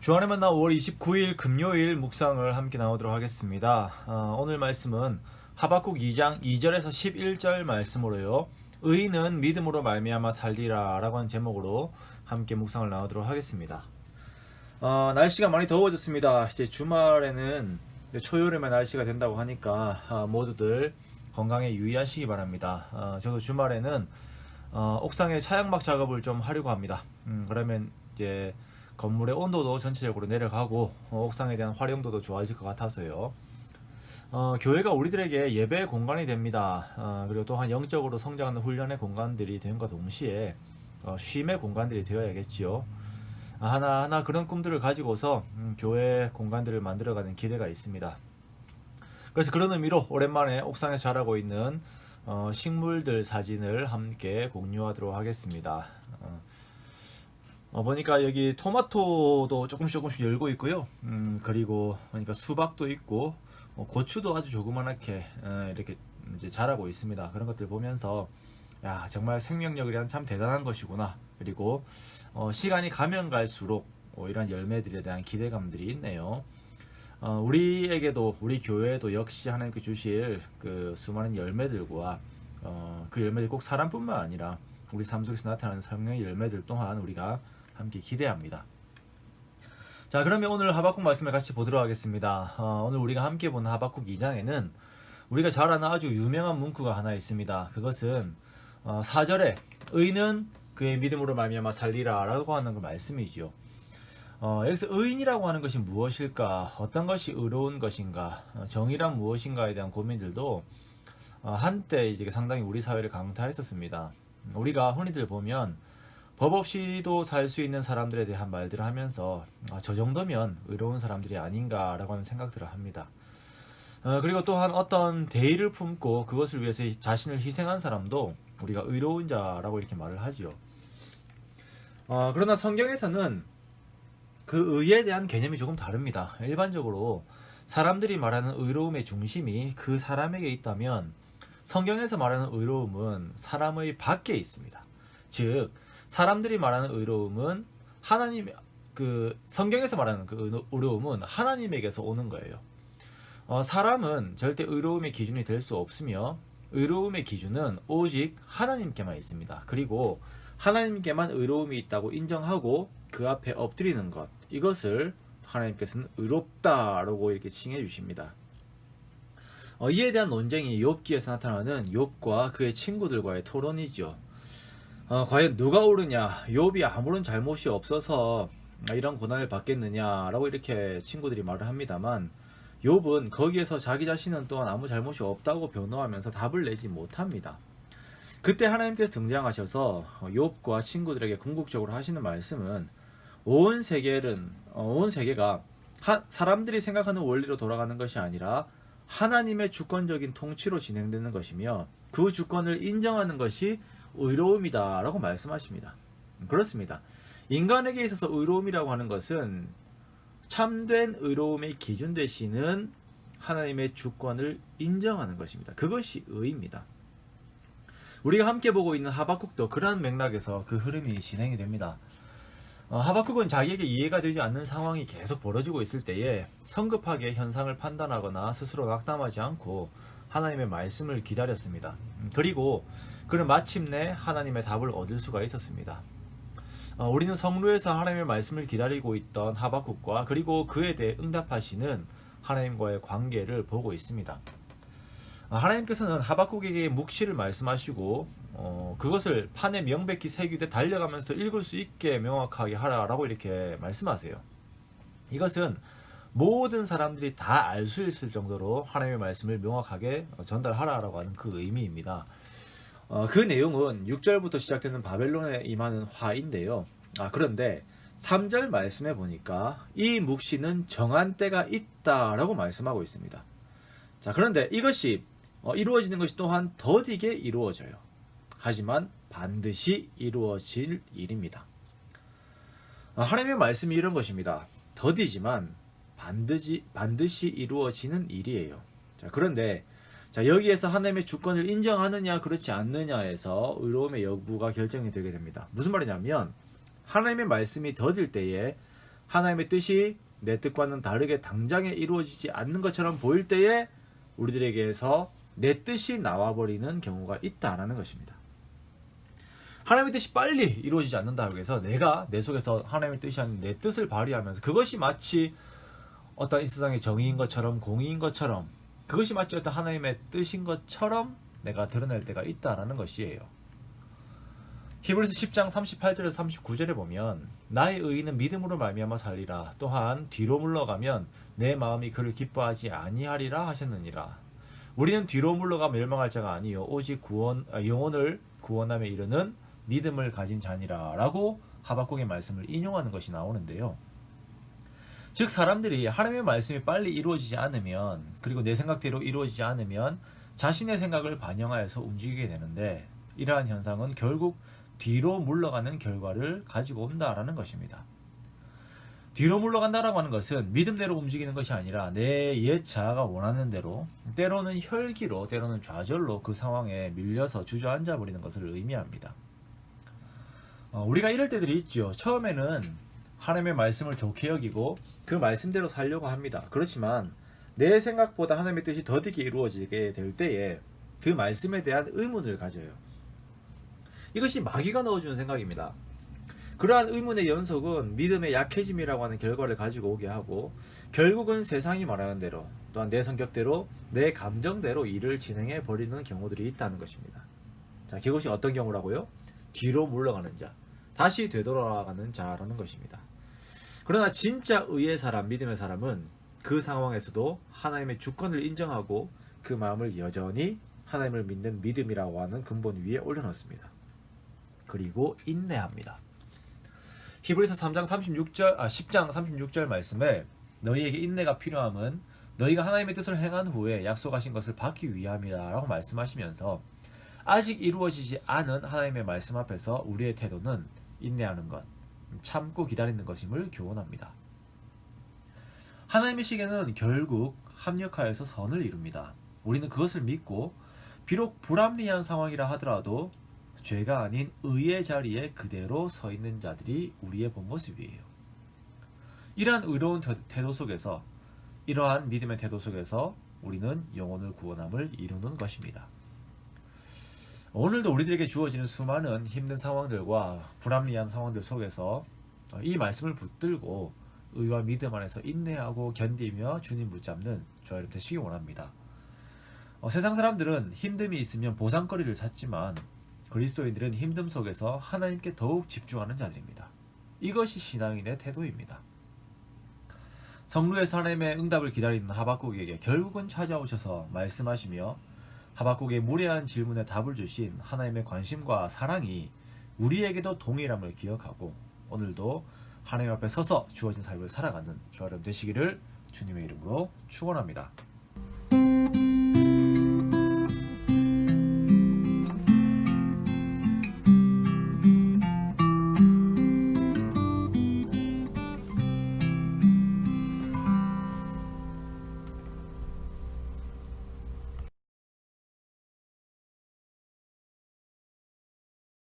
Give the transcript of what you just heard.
주안의 만나 5월 29일 금요일 묵상을 함께 나오도록 하겠습니다. 오늘 말씀은 하박국 2장 2절에서 11절 말씀으로요. 의인은 믿음으로 말미암아 살리라 라고 하는 제목으로 함께 묵상을 나오도록 하겠습니다. 날씨가 많이 더워졌습니다. 이제 주말에는 초여름의 날씨가 된다고 하니까 모두들 건강에 유의하시기 바랍니다. 저도 주말에는 옥상에 차양막 작업을 좀 하려고 합니다. 그러면 이제 건물의 온도도 전체적으로 내려가고 옥상에 대한 활용도도 좋아질 것 같아서요. 교회가 우리들에게 예배의 공간이 됩니다. 그리고 또한 영적으로 성장하는 훈련의 공간들이 됨과 동시에 쉼의 공간들이 되어야겠지요. 하나하나 그런 꿈들을 가지고서 교회 공간들을 만들어가는 기대가 있습니다. 그래서 그런 의미로 오랜만에 옥상에서 자라고 있는 식물들 사진을 함께 공유하도록 하겠습니다. 보니까 여기 토마토도 조금씩 열고 있고요. 그리고 보니까 수박도 있고 고추도 아주 조그만하게 이렇게 이제 자라고 있습니다. 그런 것들 보면서 야, 정말 생명력이란 참 대단한 것이구나. 그리고 시간이 가면 갈수록 이런 열매들에 대한 기대감들이 있네요. 우리에게도 우리 교회에도 역시 하나님께 주실 그 수많은 열매들과 그 열매들이 꼭 사람뿐만 아니라 우리 삶 속에서 나타나는 성령의 열매들 또한 우리가 함께 기대합니다. 자, 그러면 오늘 하박국 말씀을 같이 보도록 하겠습니다. 오늘 우리가 함께 본 하박국 2장에는 우리가 잘 아는 아주 유명한 문구가 하나 있습니다. 그것은 4절에 의인은 그의 믿음으로 말미암아 살리라 라고 하는 그 말씀이죠. 여기서 의인이라고 하는 것이 무엇일까? 어떤 것이 의로운 것인가? 정의란 무엇인가에 대한 고민들도 한때 이제 상당히 우리 사회를 강타했었습니다. 우리가 흔히들 보면 법 없이도 살 수 있는 사람들에 대한 말들을 하면서 저 정도면 의로운 사람들이 아닌가라고 하는 생각들을 합니다. 그리고 또한 어떤 대의를 품고 그것을 위해서 자신을 희생한 사람도 우리가 의로운 자라고 이렇게 말을 하지요. 그러나 성경에서는 그 의에 대한 개념이 조금 다릅니다. 일반적으로 사람들이 말하는 의로움의 중심이 그 사람에게 있다면 성경에서 말하는 의로움은 사람의 밖에 있습니다. 즉 사람들이 말하는 의로움은 성경에서 말하는 그 의로움은 하나님에게서 오는 거예요. 사람은 절대 의로움의 기준이 될 수 없으며 의로움의 기준은 오직 하나님께만 있습니다. 그리고 하나님께만 의로움이 있다고 인정하고 그 앞에 엎드리는 것, 이것을 하나님께서는 의롭다라고 이렇게 칭해 주십니다. 이에 대한 논쟁이 욥기에서 나타나는 욥과 그의 친구들과의 토론이죠. 과연 누가 옳으냐? 욥이 아무런 잘못이 없어서 이런 고난을 받겠느냐라고 이렇게 친구들이 말을 합니다만 욥은 거기에서 자기 자신은 또한 아무 잘못이 없다고 변호하면서 답을 내지 못합니다. 그때 하나님께서 등장하셔서 욥과 친구들에게 궁극적으로 하시는 말씀은 온 세계가 사람들이 생각하는 원리로 돌아가는 것이 아니라 하나님의 주권적인 통치로 진행되는 것이며 그 주권을 인정하는 것이 의로움이다 라고 말씀하십니다. 그렇습니다. 인간에게 있어서 의로움이라고 하는 것은 참된 의로움의 기준 되시는 하나님의 주권을 인정하는 것입니다. 그것이 의입니다. 우리가 함께 보고 있는 하박국도 그러한 맥락에서 그 흐름이 진행이 됩니다. 하박국은 자기에게 이해가 되지 않는 상황이 계속 벌어지고 있을 때에 성급하게 현상을 판단하거나 스스로 낙담하지 않고 하나님의 말씀을 기다렸습니다. 그리고 그는 마침내 하나님의 답을 얻을 수가 있었습니다. 우리는 성루에서 하나님의 말씀을 기다리고 있던 하박국과 그리고 그에 대해 응답하시는 하나님과의 관계를 보고 있습니다. 하나님께서는 하박국에게 묵시를 말씀하시고 그것을 판에 명백히 새기되 달려가면서 읽을 수 있게 명확하게 하라라고 이렇게 말씀하세요. 이것은 모든 사람들이 다 알 수 있을 정도로 하나님의 말씀을 명확하게 전달하라라고 하는 그 의미입니다. 그 내용은 6절부터 시작되는 바벨론에 임하는 화인데요. 그런데 3절 말씀해 보니까 이 묵시는 정한 때가 있다라고 말씀하고 있습니다. 자, 그런데 이것이 이루어지는 것이 또한 더디게 이루어져요. 하지만 반드시 이루어질 일입니다. 하나님의 말씀이 이런 것입니다. 더디지만 반드시 이루어지는 일이에요. 자, 그런데 여기에서 하나님의 주권을 인정하느냐 그렇지 않느냐에서 의로움의 여부가 결정이 되게 됩니다. 무슨 말이냐면 하나님의 말씀이 더딜 때에 하나님의 뜻이 내 뜻과는 다르게 당장에 이루어지지 않는 것처럼 보일 때에 우리들에게서 내 뜻이 나와버리는 경우가 있다라는 것입니다. 하나님의 뜻이 빨리 이루어지지 않는다고 해서 내가 내 속에서 하나님의 뜻이 아닌 내 뜻을 발휘하면서 그것이 마치 어떤 이 세상의 정의인 것처럼 공의인 것처럼 그것이 마치 어떤 하나님의 뜻인 것처럼 내가 드러낼 때가 있다라는 것이에요. 히브리서 10장 38절에서 39절에 보면 나의 의인은 믿음으로 말미암아 살리라. 또한 뒤로 물러가면 내 마음이 그를 기뻐하지 아니하리라 하셨느니라. 우리는 뒤로 물러가 멸망할 자가 아니요 오직 영혼을 구원함에 이르는 믿음을 가진 자니라 라고 하박국의 말씀을 인용하는 것이 나오는데요. 즉 사람들이 하나님의 말씀이 빨리 이루어지지 않으면 그리고 내 생각대로 이루어지지 않으면 자신의 생각을 반영하여서 움직이게 되는데 이러한 현상은 결국 뒤로 물러가는 결과를 가지고 온다라는 것입니다. 뒤로 물러간다라고 하는 것은 믿음대로 움직이는 것이 아니라 내 옛 자아가 원하는 대로 때로는 혈기로 때로는 좌절로 그 상황에 밀려서 주저앉아 버리는 것을 의미합니다. 우리가 이럴 때들이 있죠. 처음에는 하나님의 말씀을 좋게 여기고 그 말씀대로 살려고 합니다. 그렇지만 내 생각보다 하나님의 뜻이 더디게 이루어지게 될 때에 그 말씀에 대한 의문을 가져요. 이것이 마귀가 넣어주는 생각입니다. 그러한 의문의 연속은 믿음의 약해짐이라고 하는 결과를 가지고 오게 하고 결국은 세상이 말하는 대로 또한 내 성격대로 내 감정대로 일을 진행해 버리는 경우들이 있다는 것입니다. 자, 그것이 어떤 경우라고요? 뒤로 물러가는 자, 다시 되돌아가는 자라는 것입니다. 그러나 진짜 의의 사람, 믿음의 사람은 그 상황에서도 하나님의 주권을 인정하고 그 마음을 여전히 하나님을 믿는 믿음이라고 하는 근본 위에 올려놓습니다. 그리고 인내합니다. 히브리서 10장 36절 말씀에 너희에게 인내가 필요함은 너희가 하나님의 뜻을 행한 후에 약속하신 것을 받기 위함이다 라고 말씀하시면서 아직 이루어지지 않은 하나님의 말씀 앞에서 우리의 태도는 인내하는 것, 참고 기다리는 것임을 교훈합니다. 하나님의 시계는 결국 합력하여서 선을 이룹니다. 우리는 그것을 믿고 비록 불합리한 상황이라 하더라도 죄가 아닌 의의 자리에 그대로 서 있는 자들이 우리의 본 모습이에요. 이러한 의로운 태도 속에서 이러한 믿음의 태도 속에서 우리는 영혼을 구원함을 이루는 것입니다. 오늘도 우리들에게 주어지는 수많은 힘든 상황들과 불합리한 상황들 속에서 이 말씀을 붙들고 의와 믿음 안에서 인내하고 견디며 주님 붙잡는 저와 여러분 되시기 원합니다. 세상 사람들은 힘듦이 있으면 보상거리를 찾지만 그리스도인들은 힘듦 속에서 하나님께 더욱 집중하는 자들입니다. 이것이 신앙인의 태도입니다. 성루에서 하나님의 응답을 기다리는 하박국에게 결국은 찾아오셔서 말씀하시며 하박국의 무례한 질문에 답을 주신 하나님의 관심과 사랑이 우리에게도 동일함을 기억하고 오늘도 하나님 앞에 서서 주어진 삶을 살아가는 저와 여러분 되시기를 주님의 이름으로 축원합니다.